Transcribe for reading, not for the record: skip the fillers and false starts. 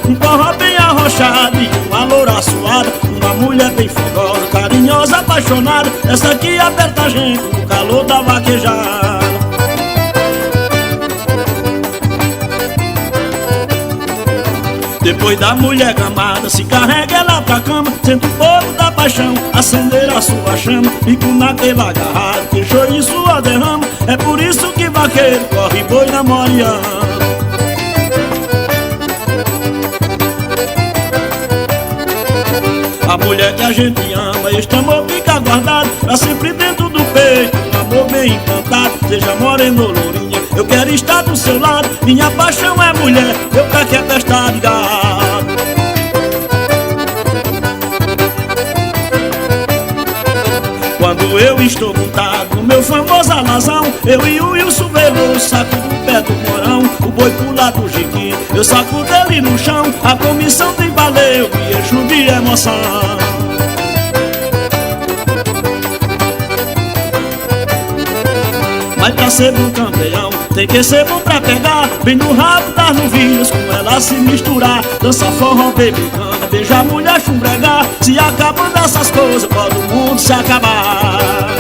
um forró bem arrochado e uma loura suada, uma mulher bem fogosa, carinhosa, apaixonada. Essa aqui aperta a gente no calor da vaquejada. Depois da mulher gamada, se carrega ela pra cama, senta o fogo da paixão, acender a sua chama, fico naquela agarrada, deixou em sua derrama. É por isso que vaqueiro corre boi na Moriana. A mulher que a gente ama, este amor fica guardado pra sempre dentro do peito, um amor bem encantado. Seja morena ou lourinha, eu quero estar do seu lado. Minha paixão é mulher, eu quero que é festa de gado. Quando eu estou montado no meu famoso alazão, eu e o Wilson Veloso saco do pé do morão, o boi pula do jiquinho, eu saco dele no chão. A comissão tem valeu, me encho de emoção. Mas pra ser bom campeão, tem que ser bom pra pegar bem no rabo das novinhas, com ela se misturar. Dança forró, baby, canta, beija a mulher chumbregar. Se acabando essas coisas, todo mundo se acabar.